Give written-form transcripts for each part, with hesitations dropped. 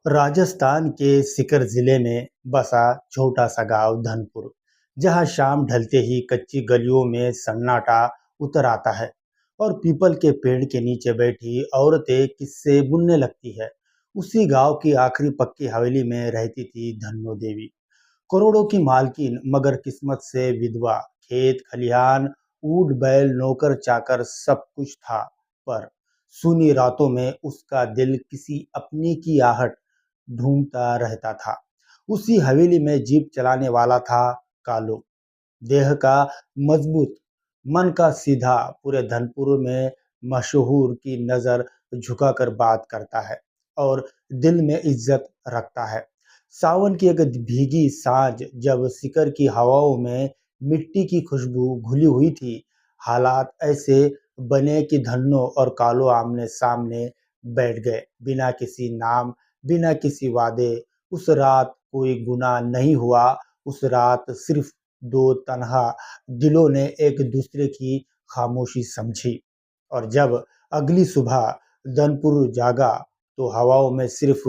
राजस्थान के सीकर जिले में बसा छोटा सा गांव धनपुर, जहां शाम ढलते ही कच्ची गलियों में सन्नाटा उतर आता है और पीपल के पेड़ के नीचे बैठी औरतें किस्से बुनने लगती है। उसी गांव की आखिरी पक्की हवेली में रहती थी धन्नो देवी। करोड़ों की मालकिन मगर किस्मत से विधवा। खेत खलिहान, ऊंट बैल नौकर चाकर सब कुछ था, पर सूनी रातों में उसका दिल किसी अपने की आहट ढूंढता रहता था। उसी हवेली में जीप चलाने वाला था कालू। देह का मजबूत, मन का सीधा, पूरे धनपुर में मशहूर की नजर झुकाकर बात करता है और दिल में इज्जत रखता है। सावन की एक भीगी सांझ, जब सिकर की हवाओं में मिट्टी की खुशबू घुली हुई थी, हालात ऐसे बने कि धन्नो और कालो आमने सामने बैठ गए, बिना किसी नाम, बिना किसी वादे। उस रात कोई गुनाह नहीं हुआ। उस रात सिर्फ दो तन्हा दिलों ने एक दूसरे की खामोशी समझी। और जब अगली सुबह धनपुर जागा, तो हवाओं में सिर्फ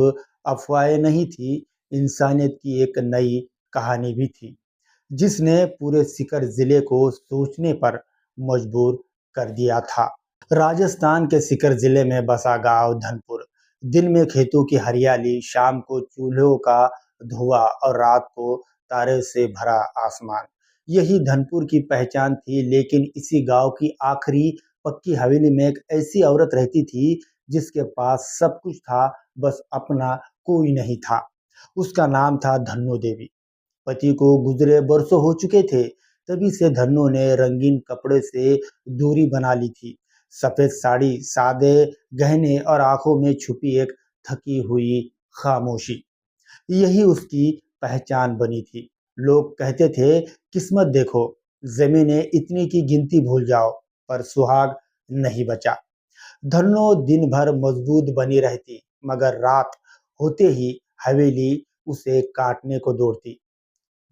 अफवाहें नहीं थी, इंसानियत की एक नई कहानी भी थी, जिसने पूरे सीकर जिले को सोचने पर मजबूर कर दिया था। राजस्थान के सीकर जिले में बसा गांव धनपुर। दिन में खेतों की हरियाली, शाम को चूल्हों का धुआं और रात को तारे से भरा आसमान, यही धनपुर की पहचान थी। लेकिन इसी गांव की आखिरी पक्की हवेली में एक ऐसी औरत रहती थी, जिसके पास सब कुछ था, बस अपना कोई नहीं था। उसका नाम था धन्नो देवी। पति को गुजरे बरसों हो चुके थे, तभी से धन्नो ने रंगीन कपड़े से दूरी बना ली थी। सफेद साड़ी, सादे गहने और आंखों में छुपी एक थकी हुई खामोशी, यही उसकी पहचान बनी थी। लोग कहते थे, किस्मत देखो, जमीनें इतनी की गिनती भूल जाओ, पर सुहाग नहीं बचा। धन्नो दिन भर मजबूत बनी रहती, मगर रात होते ही हवेली उसे काटने को दौड़ती।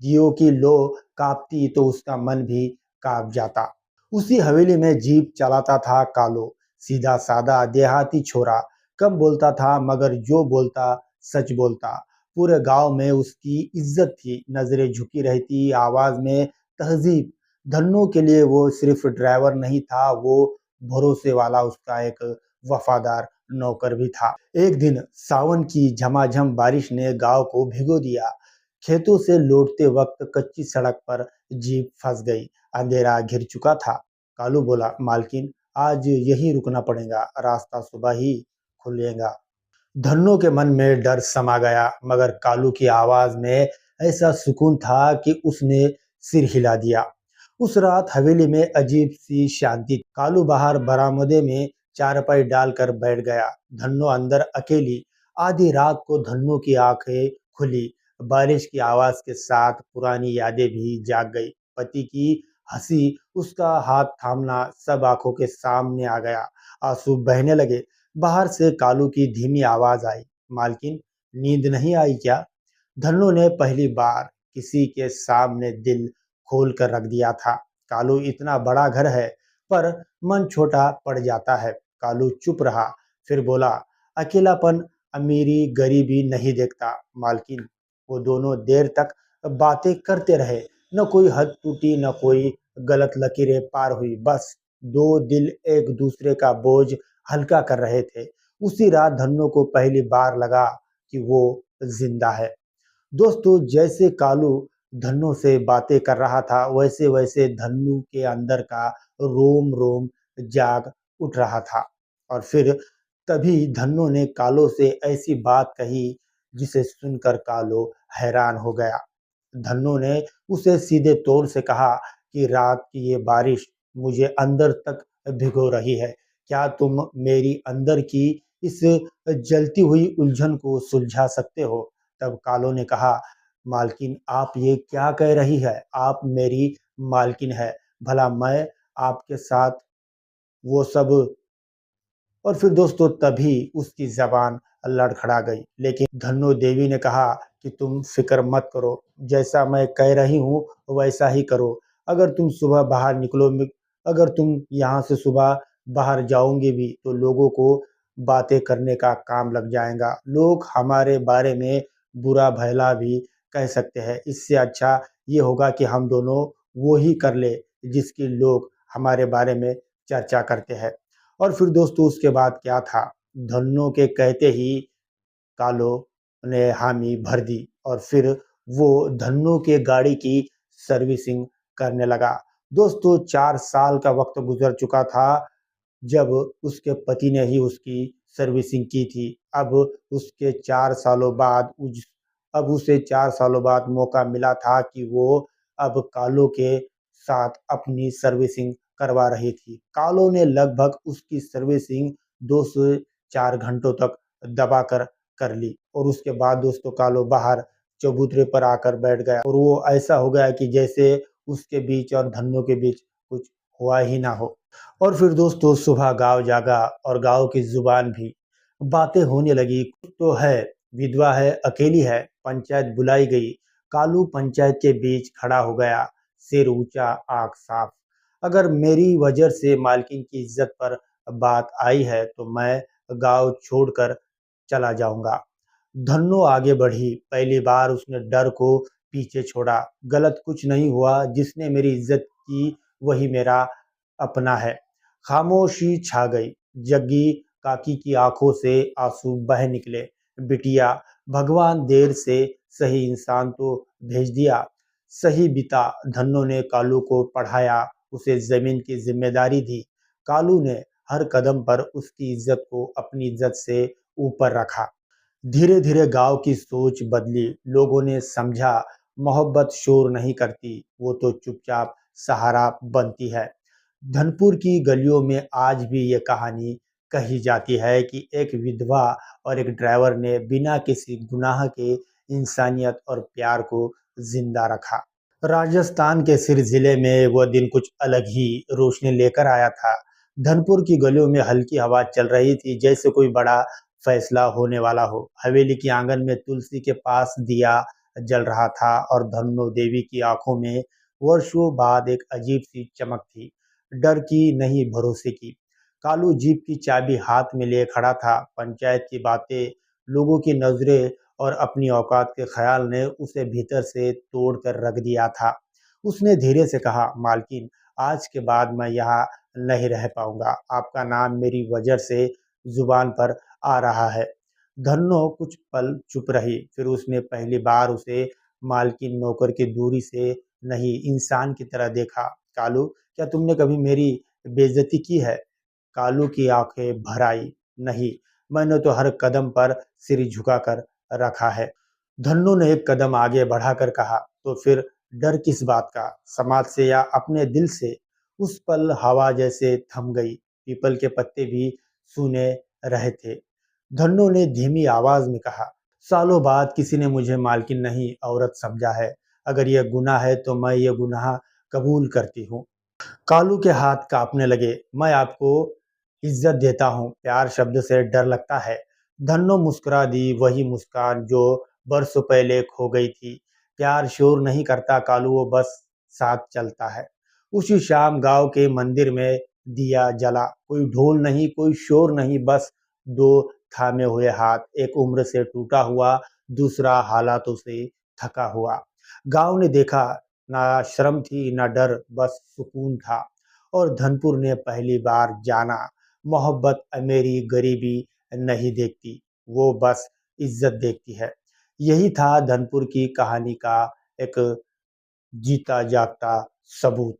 दियों की लो कांपती तो उसका मन भी कांप जाता। उसी हवेली में जीप चलाता था कालो, सीधा सादा देहाती छोरा। कम बोलता था, मगर जो बोलता सच बोलता। पूरे गांव में उसकी इज्जत थी, नजरें झुकी रहती, आवाज में तहजीब। धन्नो के लिए वो सिर्फ ड्राइवर नहीं था, वो भरोसे वाला उसका एक वफादार नौकर भी था। एक दिन सावन की झमाझम बारिश ने गांव को भिगो दिया। खेतों से लौटते वक्त कच्ची सड़क पर जीप फंस गई। अंधेरा घिर चुका था। कालू बोला, मालकिन, आज यहीं रुकना पड़ेगा, रास्ता सुबह ही खुलेगा। धन्नो के मन में डर समा गया, मगर कालू की आवाज में ऐसा सुकून था कि उसने सिर हिला दिया। उस रात हवेली में अजीब सी शांति। कालू बाहर बरामदे में चारपाई डालकर बैठ गया। धन्नो अंदर अकेली। आधी रात को धन्नो की आंखें खुली। बारिश की आवाज के साथ पुरानी यादें भी जाग गई। पति की हंसी, उसका हाथ थामना, सब आंखों के सामने आ गया। आंसू बहने लगे। बाहर से कालू की धीमी आवाज आई, मालकिन, नींद नहीं आई क्या? धन्नो ने पहली बार किसी के सामने दिल खोल कर रख दिया था। कालू, इतना बड़ा घर है, पर मन छोटा पड़ जाता है। कालू चुप रहा, फिर बोला, अकेलापन अमीरी गरीबी नहीं देखता मालकिन। वो दोनों देर तक बातें करते रहे। न कोई हद टूटी, न कोई गलत लकीरें पार हुई, बस दो दिल एक दूसरे का बोझ हल्का कर रहे थे। उसी रात धन्नो को पहली बार लगा कि वो जिंदा है। दोस्तों, जैसे कालू धन्नो से बातें कर रहा था, वैसे वैसे धन्नो के अंदर का रोम रोम जाग उठ रहा था। और फिर तभी धन्नो ने कालो से ऐसी बात कही, जिसे सुनकर कालो हैरान हो गया। धन्नो ने उसे सीधे तौर से कहा कि रात की ये बारिश मुझे अंदर तक भिगो रही है। क्या तुम मेरी अंदर की इस जलती हुई उलझन को सुलझा सकते हो? तब कालो ने कहा, मालकिन, आप ये क्या कह रही है? आप मेरी मालकिन है, भला मैं आपके साथ वो सब। और फिर दोस्तों तभी उसकी जबान लड़खड़ा गई। लेकिन धन्नो देवी ने कहा कि तुम फिक्र मत करो, जैसा मैं कह रही हूँ वैसा ही करो। अगर तुम सुबह बाहर निकलो, अगर तुम यहाँ से सुबह बाहर जाओगे भी, तो लोगों को बातें करने का काम लग जाएगा। लोग हमारे बारे में बुरा भला भी कह सकते हैं। इससे अच्छा ये होगा कि हम दोनों वो ही कर ले जिसकी लोग हमारे बारे में चर्चा करते हैं। और फिर दोस्तों उसके बाद क्या था, धन्नो के कहते ही कालो ने हामी भर दी और फिर वो धन्नो के गाड़ी की सर्विसिंग करने लगा। दोस्तों 4 साल का वक्त गुजर चुका था जब उसके पति ने ही उसकी सर्विसिंग की थी। उसके 4 सालों बाद उज अब उसे 4 सालों बाद मौका मिला था कि वो अब कालो के साथ अपनी सर्विसिंग करवा रही थी। कालो ने लगभग उसकी सर्विसिंग 2 से 4 घंटों तक दबाकर कर ली और उसके बाद दोस्तों कालो बाहर चबूतरे पर आकर बैठ गया और वो ऐसा हो गया कि जैसे उसके बीच और धन्नो के बीच कुछ हुआ ही ना हो। और फिर दोस्तों सुबह गाँव जागा और गाँव की जुबान भी बातें होने लगी। कुछ तो है, विधवा है, अकेली है, पंचायत बुलाई गई। कालू पंचायत के बीच खड़ा हो गया, सिर ऊंचा, आंख साफ। अगर मेरी वजह से मालकिन की इज्जत पर बात आई है तो मैं गांव छोड़कर चला जाऊंगा। धन्नो आगे बढ़ी। पहली बार उसने डर को पीछे छोड़ा। गलत कुछ नहीं हुआ, जिसने मेरी इज्जत की वही मेरा अपना है। खामोशी छा गई। जग्गी काकी की आंखों से आंसू बह निकले। बिटिया, भगवान देर से सही इंसान तो भेज दिया। सही बिता। धन्नो ने कालू को पढ़ाया, उसे जमीन की जिम्मेदारी दी। कालू ने हर कदम पर उसकी इज्जत को अपनी इज्जत से ऊपर रखा। धीरे धीरे गांव की सोच बदली। लोगों ने समझा मोहब्बत शोर नहीं करती, वो तो चुपचाप सहारा बनती है। धनपुर की गलियों में आज भी ये कहानी कही जाती है कि एक विधवा और एक ड्राइवर ने बिना किसी गुनाह के इंसानियत और प्यार को जिंदा रखा। राजस्थान के सिर जिले में वो दिन कुछ अलग ही रोशनी लेकर आया था। धनपुर की गलियों में हल्की हवा चल रही थी, जैसे कोई बड़ा फैसला होने वाला हो। हवेली के आंगन में तुलसी के पास दिया जल रहा था और धन्नो देवी की आंखों में वर्षों बाद एक अजीब सी चमक थी। डर की नहीं, भरोसे की। कालू जीप की चाबी हाथ में लिए खड़ा था। पंचायत की बातें, लोगों की नजरें और अपनी औकात के ख्याल ने उसे भीतर से तोड़ कर रख दिया था। उसने धीरे से कहा, मालकिन, आज के बाद मैं यहाँ नहीं रह पाऊंगा। आपका नाम मेरी वजह से जुबान पर आ रहा है। धन्नो कुछ पल चुप रही, फिर उसने पहली बार उसे मालकिन नौकर की दूरी से नहीं, इंसान की तरह देखा। कालू, क्या तुमने कभी मेरी बेइज्जती की है? कालू की आंखें भर आई। नहीं, मैंने तो हर कदम पर सिर झुकाकर रखा है। धन्नो ने एक कदम आगे बढ़ाकर कहा, तो फिर डर किस बात का? समाज से या अपने दिल से? उस पल हवा जैसे थम गई। पीपल के पत्ते भी सूने रहे थे। धन्नो ने धीमी आवाज में कहा, सालों बाद किसी ने मुझे मालकिन नहीं, औरत समझा है। अगर यह गुनाह है तो मैं ये गुनाह कबूल करती हूँ। कालू के हाथ कांपने लगे। मैं आपको इज्जत देता हूँ, प्यार शब्द से डर लगता है। धन्नो मुस्कुरा दी, वही मुस्कान जो बरसों पहले खो गई थी। प्यार शोर नहीं करता कालू, वो बस साथ चलता है। उसी शाम गांव के मंदिर में दिया जला। कोई ढोल नहीं, कोई शोर नहीं, बस दो थामे हुए हाथ। एक उम्र से टूटा हुआ, दूसरा हालातों से थका हुआ। गांव ने देखा, ना शर्म थी ना डर, बस सुकून था। और धनपुर ने पहली बार जाना, मोहब्बत अमीरी गरीबी नहीं देखती, वो बस इज्जत देखती है। यही था धनपुर की कहानी का एक जीता जागता सबूत,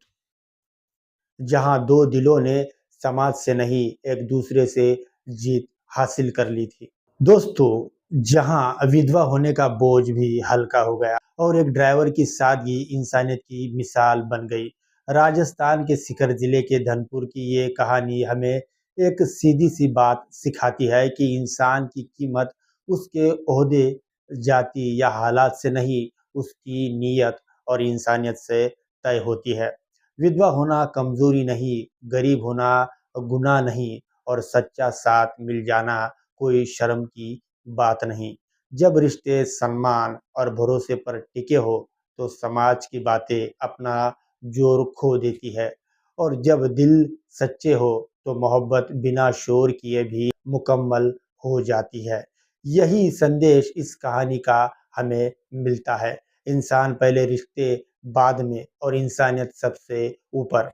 जहां दो दिलों ने समाज से नहीं, एक दूसरे से जीत हासिल कर ली थी। दोस्तों, जहां विधवा होने का बोझ भी हल्का हो गया और एक ड्राइवर की सादगी इंसानियत की मिसाल बन गई। राजस्थान के सीकर जिले के धनपुर की ये कहानी हमें एक सीधी सी बात सिखाती है कि इंसान की कीमत उसके ओहदे, जाति या हालात से नहीं, उसकी नीयत और इंसानियत से तय होती है। विधवा होना कमजोरी नहीं, गरीब होना गुनाह नहीं, और सच्चा साथ मिल जाना कोई शर्म की बात नहीं। जब रिश्ते सम्मान और भरोसे पर टिके हो तो समाज की बातें अपना जोर खो देती है, और जब दिल सच्चे हो तो मोहब्बत बिना शोर किए भी मुकम्मल हो जाती है। यही संदेश इस कहानी का हमें मिलता है। इंसान पहले, रिश्ते बाद में और इंसानियत सबसे ऊपर।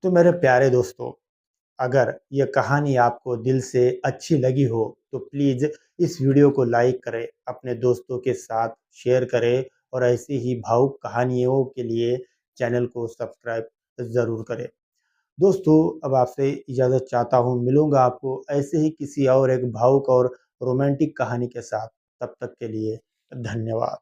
तो मेरे प्यारे दोस्तों, अगर ये कहानी आपको दिल से अच्छी लगी हो तो प्लीज़ इस वीडियो को लाइक करें, अपने दोस्तों के साथ शेयर करें और ऐसी ही भावुक कहानियों के लिए चैनल को सब्सक्राइब ज़रूर करें। दोस्तों, अब आपसे इजाज़त चाहता हूँ, मिलूँगा आपको ऐसे ही किसी और एक भावुक और रोमांटिक कहानी के साथ। तब तक के लिए धन्यवाद।